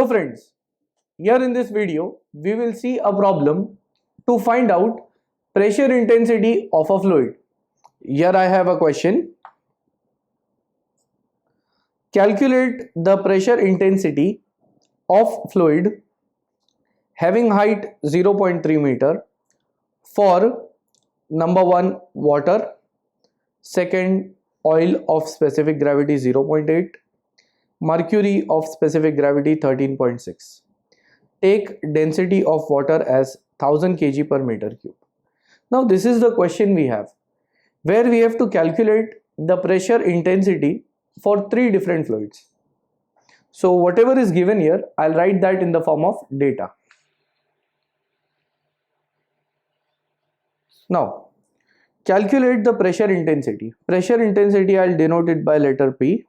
Hello friends, here in this video we will see a problem to find out pressure intensity of a fluid. Here I have a question. Calculate the pressure intensity of fluid having height 0.3 meter for number 1 water, second oil of specific gravity 0.8, mercury of specific gravity 13.6. Take density of water as 1000 kg per meter cube. Now this is the question we have, where we have to calculate the pressure intensity for 3 different fluids. So whatever is given here, I'll write that in the form of data. Now calculate the pressure intensity. Pressure intensity I'll denote it by letter P,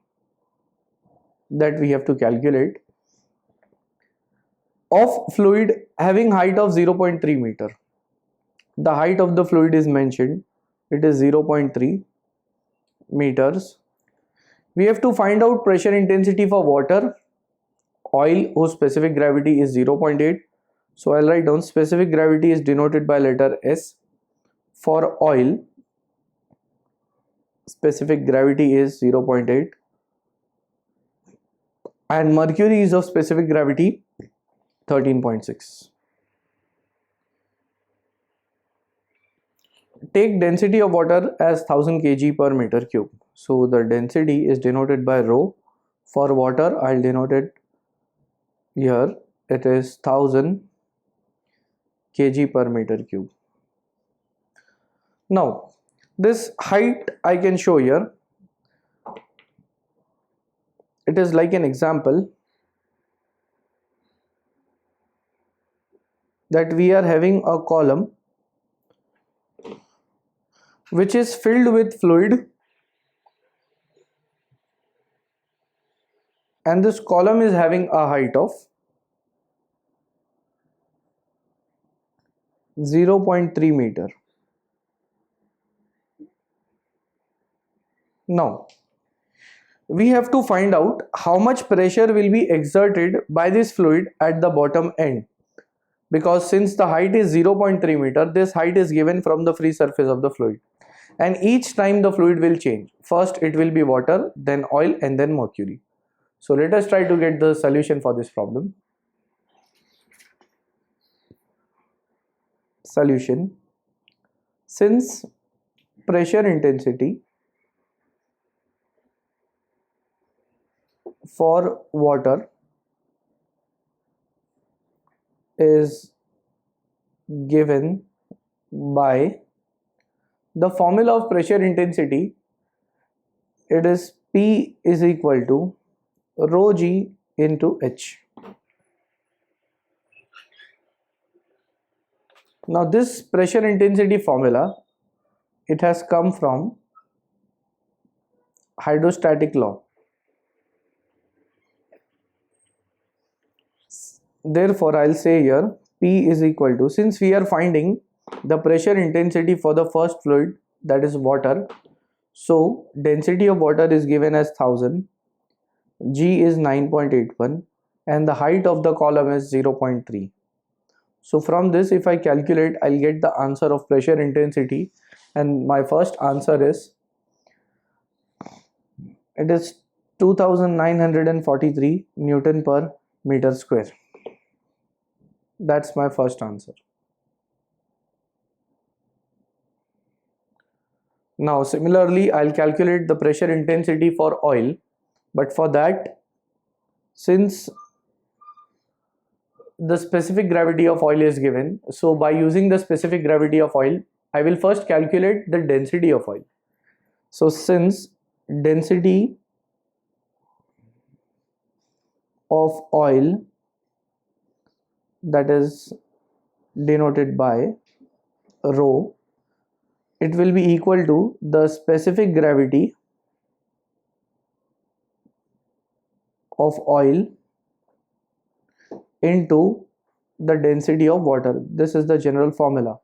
that we have to calculate, of fluid having height of 0.3 meter. The height of the fluid is mentioned, it is 0.3 meters. We have to find out pressure intensity for water, oil whose specific gravity is 0.8. So I'll write down specific gravity is denoted by letter S. For oil, specific gravity is 0.8 and mercury is of specific gravity 13.6. Take density of water as 1000 kg per meter cube. So the density is denoted by rho. For water, I'll denote it here. It is 1000 kg per meter cube. Now, this height I can show here. It is like an example that we are having a column which is filled with fluid, and this column is having a height of 0.3 meter. Now we have to find out how much pressure will be exerted by this fluid at the bottom end, because since the height is 0.3 meter, this height is given from the free surface of the fluid, and each time the fluid will change. First it will be water, then oil, and then mercury. So let us try to get the solution for this problem. Solution: since pressure intensity for water is given by the formula of pressure intensity, it is P is equal to rho G into H. Now this pressure intensity formula, it has come from hydrostatic law. Therefore I'll say here P is equal to, since we are finding the pressure intensity for the first fluid, that is water, so density of water is given as 1000, G is 9.81, and the height of the column is 0.3. So from this, if I calculate, I'll get the answer of pressure intensity, and my first answer is, it is 2943 Newton per meter square. That's my first answer. Now similarly, I'll calculate the pressure intensity for oil, but for that, since the specific gravity of oil is given, so by using the specific gravity of oil, I will first calculate the density of oil. So since density of oil, that is denoted by rho, it will be equal to the specific gravity of oil into the density of water. This is the general formula.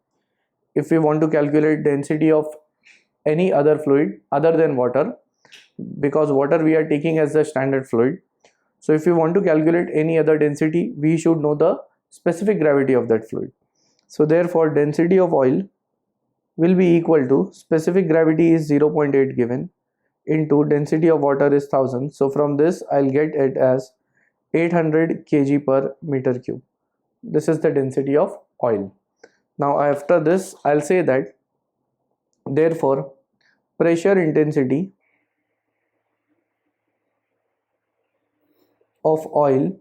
If we want to calculate density of any other fluid other than water, because water we are taking as the standard fluid, So if you want to calculate any other density, we should know the specific gravity of that fluid. So therefore density of oil will be equal to, specific gravity is 0.8 given, into density of water is 1000. So from this I'll get it as 800 kg per meter cube. This is the density of oil. Now after this I'll say that therefore pressure intensity of oil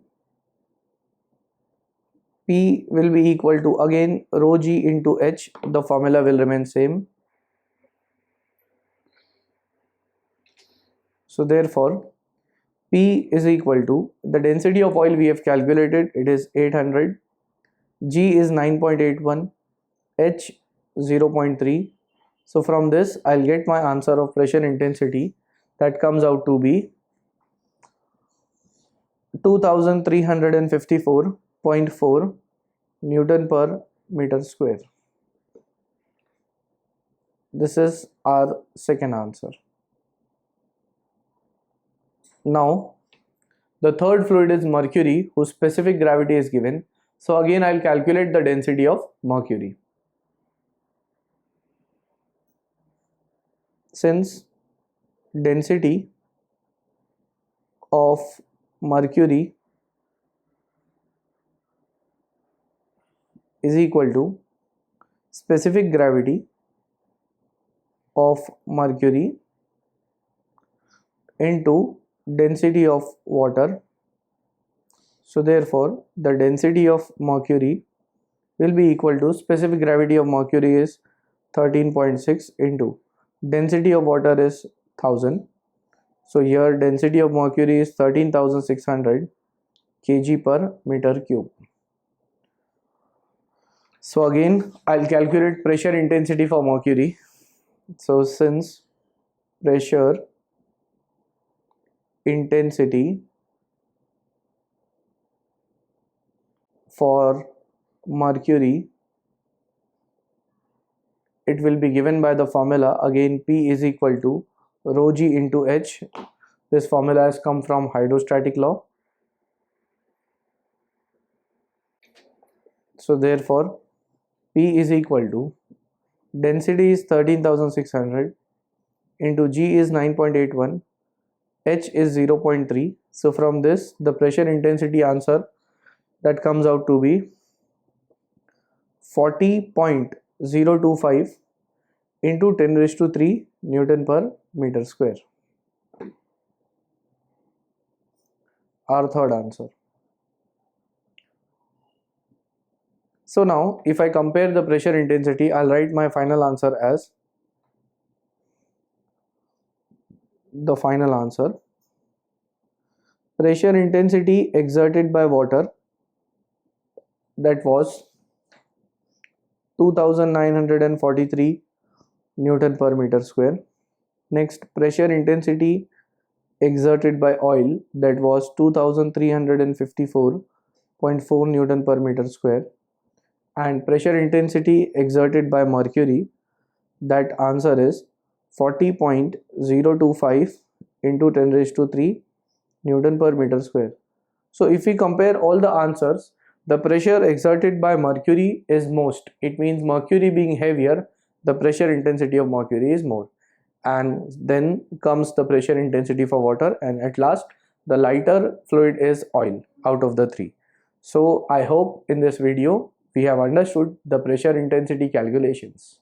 P will be equal to, again, rho g into H. The formula will remain same. So therefore P is equal to, the density of oil we have calculated, it is 800, G is 9.81, H 0.3. So from this I'll get my answer of pressure intensity, that comes out to be 2354.4 Newton per meter square. This is our second answer. Now the third fluid is mercury, whose specific gravity is given. So again I'll calculate the density of mercury. Since density of mercury is equal to specific gravity of mercury into density of water. So therefore the density of mercury will be equal to, specific gravity of mercury is 13.6 into density of water is 1000. So here density of mercury is 13,600 kg per meter cube. So again I'll calculate pressure intensity for mercury. So since pressure intensity for mercury, it will be given by the formula, again P is equal to rho g into H. This formula has come from hydrostatic law. So therefore P is equal to, density is 13,600 into G is 9.81, H is 0.3. So from this the pressure intensity answer, that comes out to be 40.025 into 10 raised to 3 Newton per meter square. Our third answer. So now if I compare the pressure intensity, I'll write my final answer as the final answer. Pressure intensity exerted by water, that was 2943 Newton per meter square. Next, pressure intensity exerted by oil, that was 2354.4 Newton per meter square. And pressure intensity exerted by mercury, that answer is 40.025 into 10 raised to 3 Newton per meter square. So if we compare all the answers, the pressure exerted by mercury is most. It means mercury being heavier, the pressure intensity of mercury is more. And then comes the pressure intensity for water, and at last the lighter fluid is oil out of the three. So I hope in this video we have understood the pressure intensity calculations.